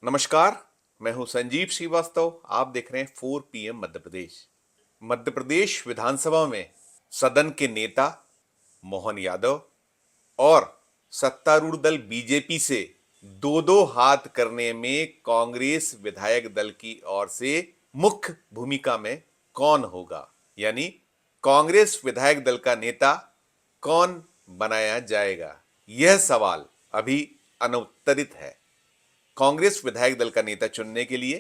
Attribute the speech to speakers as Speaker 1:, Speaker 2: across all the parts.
Speaker 1: नमस्कार। मैं हूं संजीव श्रीवास्तव। आप देख रहे हैं 4 PM मध्य प्रदेश। मध्य प्रदेश विधानसभा में सदन के नेता मोहन यादव और सत्तारूढ़ दल बीजेपी से दो दो हाथ करने में कांग्रेस विधायक दल की ओर से मुख्य भूमिका में कौन होगा, यानी कांग्रेस विधायक दल का नेता कौन बनाया जाएगा, यह सवाल अभी अनुत्तरित है। कांग्रेस विधायक दल का नेता चुनने के लिए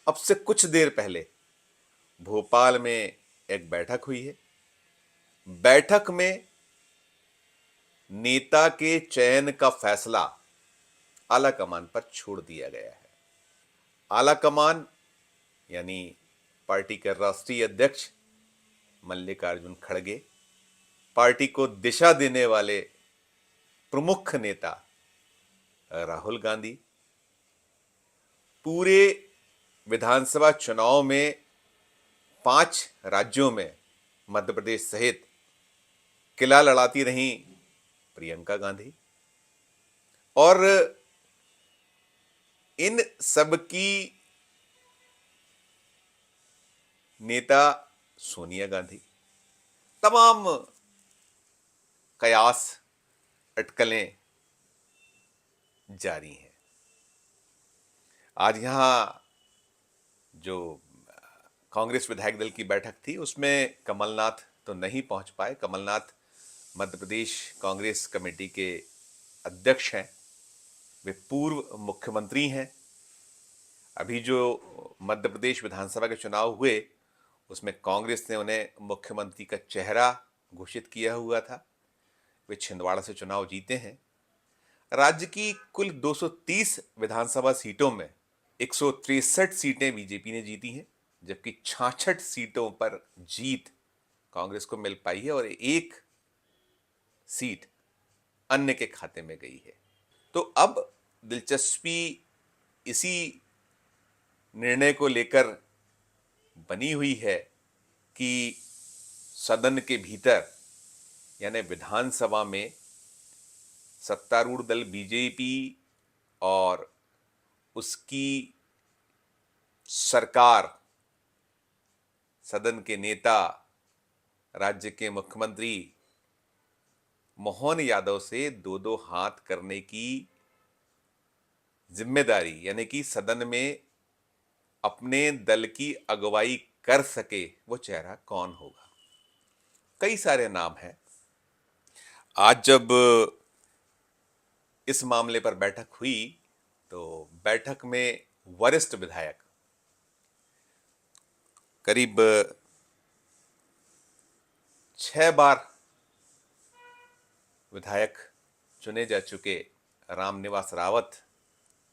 Speaker 1: अब से कुछ देर पहले भोपाल में एक बैठक हुई है। बैठक में नेता के चयन का फैसला आला कमान पर छोड़ दिया गया है। आला कमान यानी पार्टी के राष्ट्रीय अध्यक्ष मल्लिकार्जुन खड़गे, पार्टी को दिशा देने वाले प्रमुख नेता राहुल गांधी, पूरे विधानसभा चुनाव में 5 राज्यों में मध्य प्रदेश सहित किला लड़ाती रही प्रियंका गांधी, और इन सब की नेता सोनिया गांधी, तमाम कयास अटकलें जारी हैं। आज यहां जो कांग्रेस विधायक दल की बैठक थी उसमें कमलनाथ तो नहीं पहुंच पाए। कमलनाथ मध्य प्रदेश कांग्रेस कमेटी के अध्यक्ष हैं, वे पूर्व मुख्यमंत्री हैं। अभी जो मध्य प्रदेश विधानसभा के चुनाव हुए उसमें कांग्रेस ने उन्हें मुख्यमंत्री का चेहरा घोषित किया हुआ था। वे छिंदवाड़ा से चुनाव जीते हैं। राज्य की कुल 230 विधानसभा सीटों में 163 सीटें बीजेपी ने जीती हैं, जबकि 66 सीटों पर जीत कांग्रेस को मिल पाई है और एक सीट अन्य के खाते में गई है। तो अब दिलचस्पी इसी निर्णय को लेकर बनी हुई है कि सदन के भीतर यानी विधानसभा में सत्तारूढ़ दल बीजेपी और उसकी सरकार, सदन के नेता राज्य के मुख्यमंत्री मोहन यादव से दो दो हाथ करने की जिम्मेदारी, यानी कि सदन में अपने दल की अगुवाई कर सके वो चेहरा कौन होगा। कई सारे नाम हैं। आज जब इस मामले पर बैठक हुई तो बैठक में वरिष्ठ विधायक, करीब 6 बार विधायक चुने जा चुके रामनिवास रावत,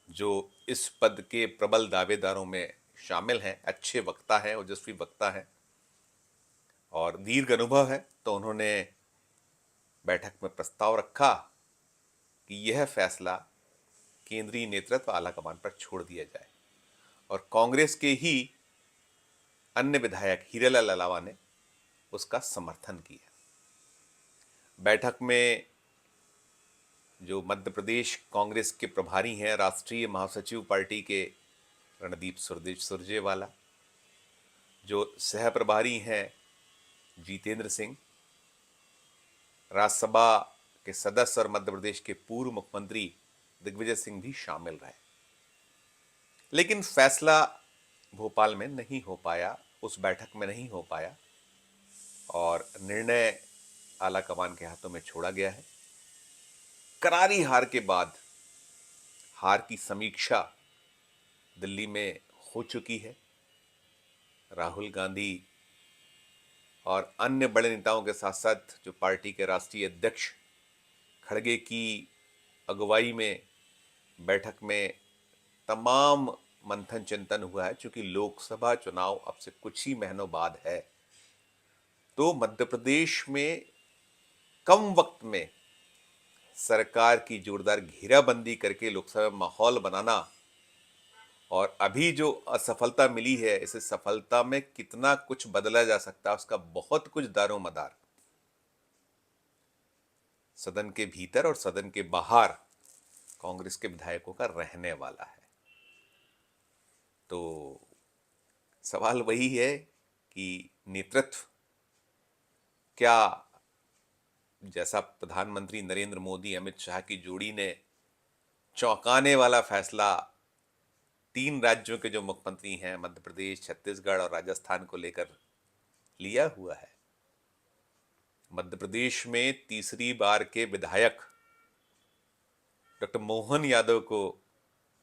Speaker 1: जो इस पद के प्रबल दावेदारों में शामिल हैं, अच्छे वक्ता हैं, ओजस्वी वक्ता हैं और दीर्घ अनुभव है, तो उन्होंने बैठक में प्रस्ताव रखा कि यह फैसला केंद्रीय नेतृत्व आलाकमान पर छोड़ दिया जाए और कांग्रेस के ही अन्य विधायक हीरालाल अलावा ने उसका समर्थन किया। बैठक में जो मध्य प्रदेश कांग्रेस के प्रभारी हैं, राष्ट्रीय महासचिव पार्टी के रणदीप सुरजेवाला, जो सह प्रभारी हैं जितेंद्र सिंह, राज्यसभा के सदस्य और मध्य प्रदेश के पूर्व मुख्यमंत्री दिग्विजय सिंह भी शामिल रहे। लेकिन फैसला भोपाल में नहीं हो पाया, उस बैठक में नहीं हो पाया और निर्णय आलाकमान के हाथों में छोड़ा गया है। करारी हार के बाद हार की समीक्षा दिल्ली में हो चुकी है। राहुल गांधी और अन्य बड़े नेताओं के साथ साथ जो पार्टी के राष्ट्रीय अध्यक्ष खड़गे की अगुवाई में बैठक में तमाम मंथन चिंतन हुआ है। चूंकि लोकसभा चुनाव अब से कुछ ही महीनों बाद है, तो मध्य प्रदेश में कम वक्त में सरकार की जोरदार घेराबंदी करके लोकसभा में माहौल बनाना और अभी जो असफलता मिली है, इस सफलता में कितना कुछ बदला जा सकता है, उसका बहुत कुछ दारोमदार सदन के भीतर और सदन के बाहर कांग्रेस के विधायकों का रहने वाला है। तो सवाल वही है कि नेतृत्व क्या, जैसा प्रधानमंत्री नरेंद्र मोदी अमित शाह की जोड़ी ने चौंकाने वाला फैसला 3 राज्यों के जो मुख्यमंत्री हैं, मध्य प्रदेश, छत्तीसगढ़ और राजस्थान को लेकर लिया हुआ है। मध्य प्रदेश में तीसरी बार के विधायक डॉक्टर मोहन यादव को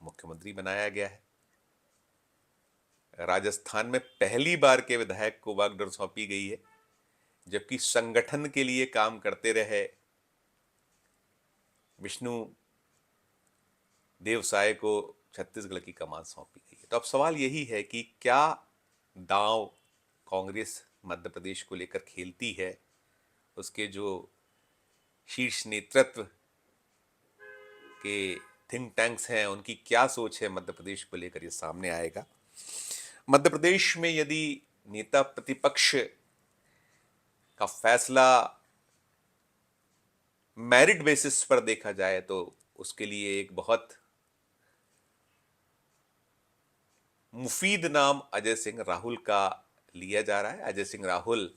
Speaker 1: मुख्यमंत्री बनाया गया है। राजस्थान में पहली बार के विधायक को वागडोर सौंपी गई है, जबकि संगठन के लिए काम करते रहे विष्णु देवसाय को छत्तीसगढ़ की कमान सौंपी गई है। तो अब सवाल यही है कि क्या दांव कांग्रेस मध्य प्रदेश को लेकर खेलती है, उसके जो शीर्ष नेतृत्व के थिंक टैंक्स हैं उनकी क्या सोच है मध्य प्रदेश को लेकर, ये सामने आएगा। मध्य प्रदेश में यदि नेता प्रतिपक्ष का फैसला मेरिट बेसिस पर देखा जाए तो उसके लिए एक बहुत मुफीद नाम अजय सिंह राहुल का लिया जा रहा है। अजय सिंह राहुल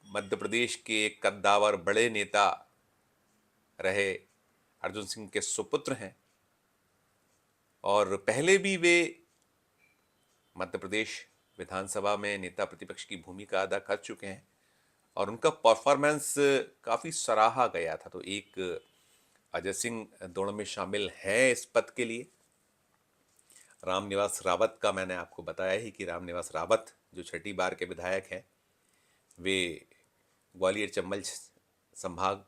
Speaker 1: मध्य प्रदेश के एक कद्दावर बड़े नेता रहे अर्जुन सिंह के सुपुत्र हैं और पहले भी वे मध्य प्रदेश विधानसभा में नेता प्रतिपक्ष की भूमिका अदा कर चुके हैं और उनका परफॉर्मेंस काफ़ी सराहा गया था। तो एक अजय सिंह दौड़ में शामिल हैं इस पद के लिए। रामनिवास रावत का मैंने आपको बताया ही कि रामनिवास रावत जो छठी बार के विधायक हैं, वे ग्वालियर चंबल संभाग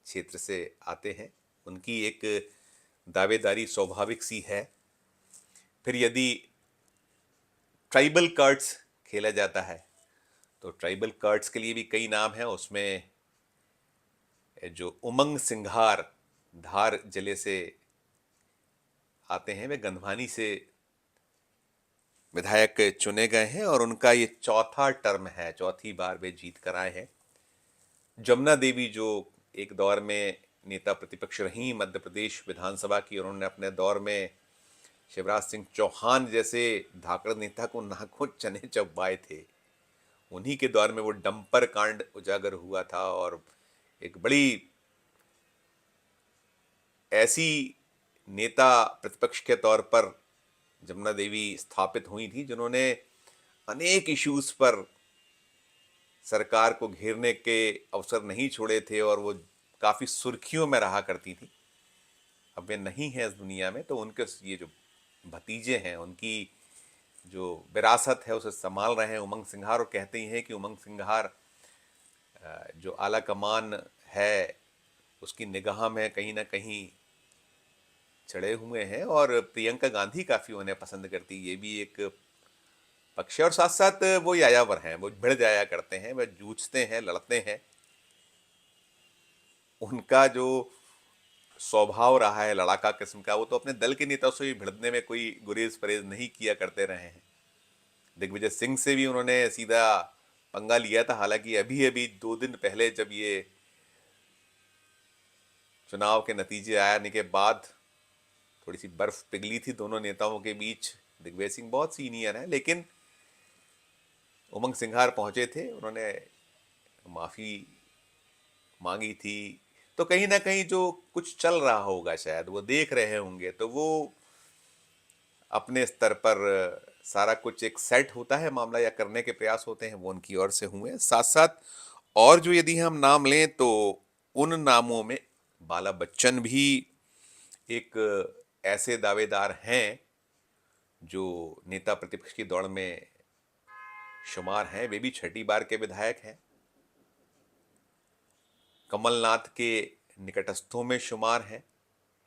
Speaker 1: क्षेत्र से आते हैं। उनकी एक दावेदारी स्वाभाविक सी है। फिर यदि ट्राइबल कार्ड्स खेला जाता है तो ट्राइबल कार्ड्स के लिए भी कई नाम हैं। उसमें जो उमंग सिंघार धार जिले से आते हैं, वे गंधवानी से विधायक चुने गए हैं और उनका ये चौथा टर्म है, चौथी बार वे जीत कर आए हैं। जमुना देवी जो एक दौर में नेता प्रतिपक्ष रही मध्य प्रदेश विधानसभा की, उन्होंने अपने दौर में शिवराज सिंह चौहान जैसे धाकड़ नेता को नाखून चने चबवाए थे। उन्हीं के दौर में वो डंपर कांड उजागर हुआ था और एक बड़ी ऐसी नेता प्रतिपक्ष के तौर पर जमुना देवी स्थापित हुई थी जिन्होंने अनेक इश्यूज पर सरकार को घेरने के अवसर नहीं छोड़े थे और वो काफ़ी सुर्खियों में रहा करती थी। अब वे नहीं हैं इस दुनिया में, तो उनके ये जो भतीजे हैं उनकी जो विरासत है उसे संभाल रहे हैं उमंग सिंघार। और कहते हैं कि उमंग सिंघार जो आला कमान है उसकी निगाह में कहीं ना कहीं चढ़े हुए हैं और प्रियंका गांधी काफ़ी उन्हें पसंद करती, ये भी एक पक्ष है। और साथ साथ वो यायावर हैं, वो भिड़ जाया करते हैं, वे जूझते हैं, लड़ते हैं। उनका जो स्वभाव रहा है लड़ाका किस्म का, वो तो अपने दल के नेताओं से भी भिड़ने में कोई गुरेज परहेज नहीं किया करते रहे हैं। दिग्विजय सिंह से भी उन्होंने सीधा पंगा लिया था। हालांकि अभी अभी 2 दिन पहले जब ये चुनाव के नतीजे आने के बाद थोड़ी सी बर्फ पिघली थी दोनों नेताओं के बीच। दिग्विजय सिंह बहुत सीनियर हैं, लेकिन उमंग सिंघार पहुंचे थे, उन्होंने माफ़ी मांगी थी। तो कहीं ना कहीं जो कुछ चल रहा होगा शायद वो देख रहे होंगे, तो वो अपने स्तर पर सारा कुछ एक सेट होता है मामला या करने के प्रयास होते हैं, वो उनकी ओर से हुए। साथ साथ और जो यदि हम नाम लें तो उन नामों में बाला बच्चन भी एक ऐसे दावेदार हैं जो नेता प्रतिपक्ष की दौड़ में शुमार हैं। वे भी छठी बार के विधायक हैं, कमलनाथ के निकटस्थों में शुमार हैं।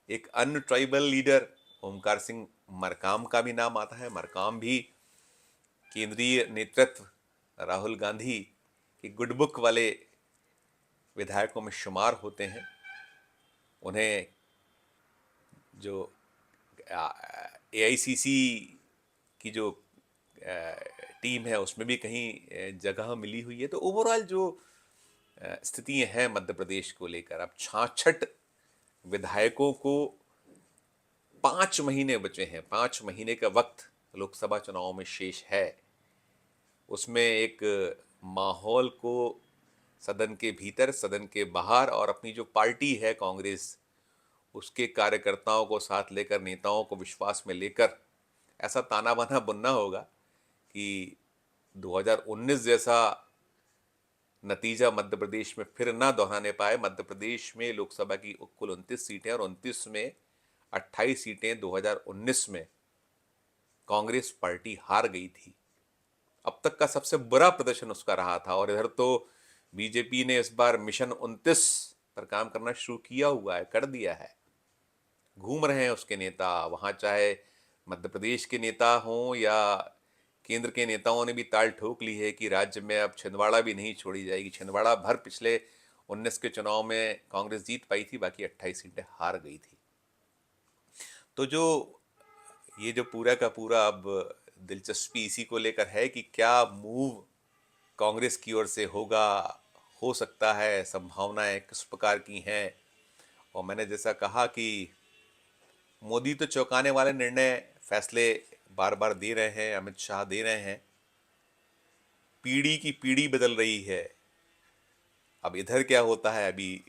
Speaker 1: एक अन्य ट्राइबल लीडर ओमकार सिंह मरकाम का भी नाम आता है। मरकाम भी केंद्रीय नेतृत्व राहुल गांधी की गुडबुक वाले विधायकों में शुमार होते हैं। उन्हें जो AICC की जो टीम है उसमें भी कहीं जगह मिली हुई है। तो ओवरऑल जो स्थितियां हैं मध्य प्रदेश को लेकर, अब 66 विधायकों को 5 महीने बचे हैं, 5 महीने का वक्त लोकसभा चुनाव में शेष है। उसमें एक माहौल को सदन के भीतर, सदन के बाहर और अपनी जो पार्टी है कांग्रेस, उसके कार्यकर्ताओं को साथ लेकर, नेताओं को विश्वास में लेकर ऐसा ताना बाना बुनना होगा कि 2019 जैसा नतीजा मध्य प्रदेश में फिर ना दोहराने पाए। मध्य प्रदेश में लोकसभा की कुल 29 सीटें और 29 में 28 सीटें 2019 में कांग्रेस पार्टी हार गई थी। अब तक का सबसे बुरा प्रदर्शन उसका रहा था। और इधर तो बीजेपी ने इस बार मिशन 29 पर काम करना शुरू किया हुआ है, कर दिया है। घूम रहे हैं उसके नेता वहां, चाहे मध्य प्रदेश के नेता हों या केंद्र के नेताओं ने भी ताल ठोक ली है कि राज्य में अब छिंदवाड़ा भी नहीं छोड़ी जाएगी। छिंदवाड़ा भर पिछले 19 के चुनाव में कांग्रेस जीत पाई थी, बाकी 28 सीटें हार गई थी। तो जो ये जो पूरा का पूरा अब दिलचस्पी इसी को लेकर है कि क्या मूव कांग्रेस की ओर से होगा, हो सकता है, संभावनाएं किस प्रकार की हैं। और मैंने जैसा कहा कि मोदी तो चौंकाने वाले निर्णय, फैसले बार बार दे रहे हैं, अमित शाह दे रहे हैं। पीढ़ी की पीढ़ी बदल रही है। अब इधर क्या होता है, अभी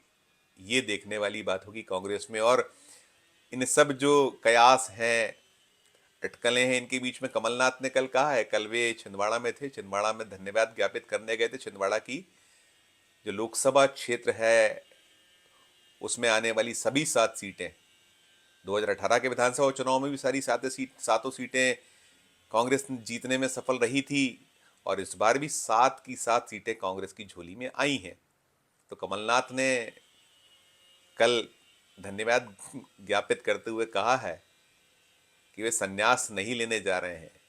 Speaker 1: ये देखने वाली बात होगी कांग्रेस में। और इन सब जो कयास हैं, अटकलें हैं, इनके बीच में कमलनाथ ने कल कहा है, कल वे छिंदवाड़ा में थे, छिंदवाड़ा में धन्यवाद ज्ञापित करने गए थे। छिंदवाड़ा की जो लोकसभा क्षेत्र है उसमें आने वाली सभी 7 सीटें, 2018 के विधानसभा चुनाव में भी सारी सातों सीटें कांग्रेस जीतने में सफल रही थी और इस बार भी 7 की 7 सीटें कांग्रेस की झोली में आई हैं। तो कमलनाथ ने कल धन्यवाद ज्ञापित करते हुए कहा है कि वे संन्यास नहीं लेने जा रहे हैं।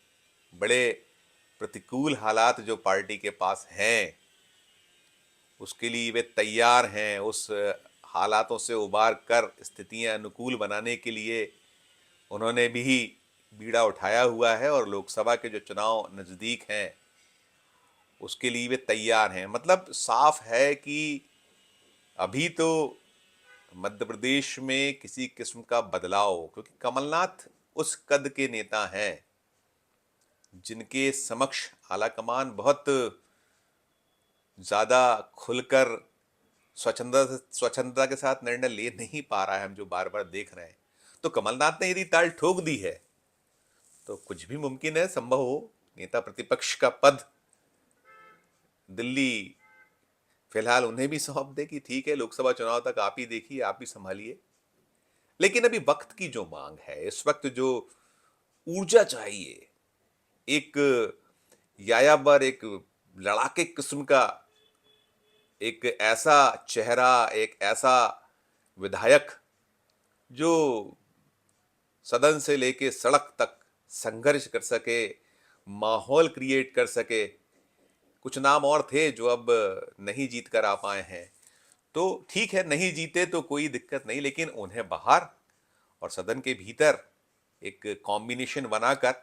Speaker 1: बड़े प्रतिकूल हालात जो पार्टी के पास हैं उसके लिए वे तैयार हैं। उस हालातों से उबार कर स्थितियां अनुकूल बनाने के लिए उन्होंने भी बीड़ा उठाया हुआ है और लोकसभा के जो चुनाव नज़दीक हैं उसके लिए वे तैयार हैं। मतलब साफ है कि अभी तो मध्य प्रदेश में किसी किस्म का बदलाव, क्योंकि कमलनाथ उस कद के नेता हैं जिनके समक्ष आलाकमान बहुत ज्यादा खुलकर स्वच्छंदता के साथ निर्णय ले नहीं पा रहा है, हम जो बार बार देख रहे हैं। तो कमलनाथ ने यदि ताल ठोक दी है तो कुछ भी मुमकिन है, संभव हो। नेता प्रतिपक्ष का पद दिल्ली फिलहाल उन्हें भी सौंप दे कि ठीक है, लोकसभा चुनाव तक आप ही देखिए, आप ही संभालिए। लेकिन अभी वक्त की जो मांग है, इस वक्त जो ऊर्जा चाहिए, एक यायावर, एक लड़ाके किस्म का एक ऐसा चेहरा, एक ऐसा विधायक जो सदन से लेके सड़क तक संघर्ष कर सके, माहौल क्रिएट कर सके। कुछ नाम और थे जो अब नहीं जीत कर आ पाए हैं। तो ठीक है, नहीं जीते तो कोई दिक्कत नहीं, लेकिन उन्हें बाहर और सदन के भीतर एक कॉम्बिनेशन बनाकर,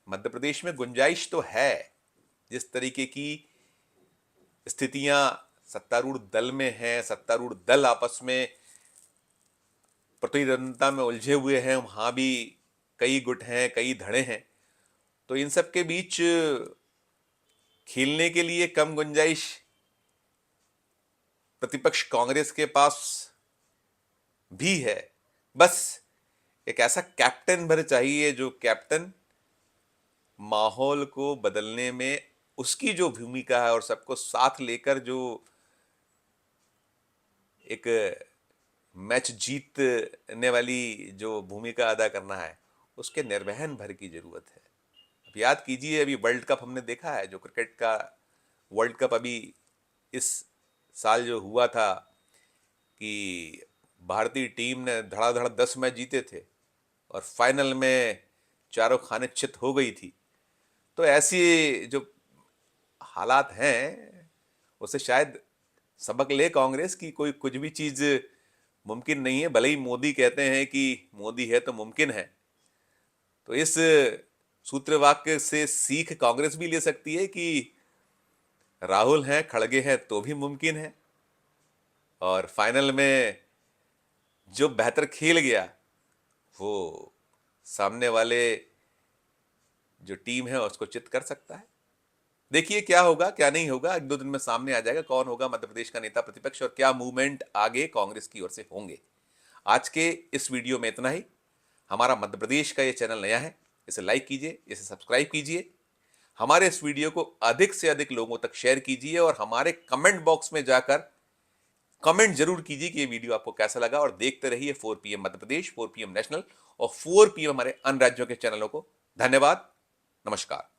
Speaker 1: मध्य प्रदेश में गुंजाइश तो है। जिस तरीके की स्थितियां सत्तारूढ़ दल में हैं, सत्तारूढ़ दल आपस में प्रतिद्वंदता में उलझे हुए हैं, वहां भी कई गुट हैं, कई धड़े हैं। तो इन सब के बीच खेलने के लिए कम गुंजाइश प्रतिपक्ष कांग्रेस के पास भी है। बस एक ऐसा कैप्टन भर चाहिए जो कैप्टन माहौल को बदलने में उसकी जो भूमिका है और सबको साथ लेकर जो एक मैच जीतने वाली जो भूमिका अदा करना है, उसके निर्वहन भर की जरूरत है। अब याद कीजिए, अभी वर्ल्ड कप हमने देखा है, जो क्रिकेट का वर्ल्ड कप अभी इस साल जो हुआ था कि भारतीय टीम ने धड़ाधड़ 10 मैच जीते थे और फाइनल में चारों खाने चित हो गई थी। तो ऐसी जो हालात हैं उससे शायद सबक ले कांग्रेस की कोई कुछ भी चीज मुमकिन नहीं है। भले ही मोदी कहते हैं कि मोदी है तो मुमकिन है, तो इस सूत्र वाक्य से सीख कांग्रेस भी ले सकती है कि राहुल हैं, खड़गे हैं तो भी मुमकिन है। और फाइनल में जो बेहतर खेल गया वो सामने वाले जो टीम है उसको चित कर सकता है। देखिए क्या होगा क्या नहीं होगा, एक दो दिन में सामने आ जाएगा कौन होगा मध्य प्रदेश का नेता प्रतिपक्ष और क्या मूवमेंट आगे कांग्रेस की ओर से होंगे। आज के इस वीडियो में इतना ही। हमारा मध्य प्रदेश का ये चैनल नया है, इसे लाइक कीजिए, इसे सब्सक्राइब कीजिए, हमारे इस वीडियो को अधिक से अधिक लोगों तक शेयर कीजिए और हमारे कमेंट बॉक्स में जाकर कमेंट जरूर कीजिए कि ये वीडियो आपको कैसा लगा। और देखते रहिए 4 PM Madhya Pradesh, 4 PM national और 4 PM हमारे अन्य राज्यों के चैनलों को। धन्यवाद, नमस्कार।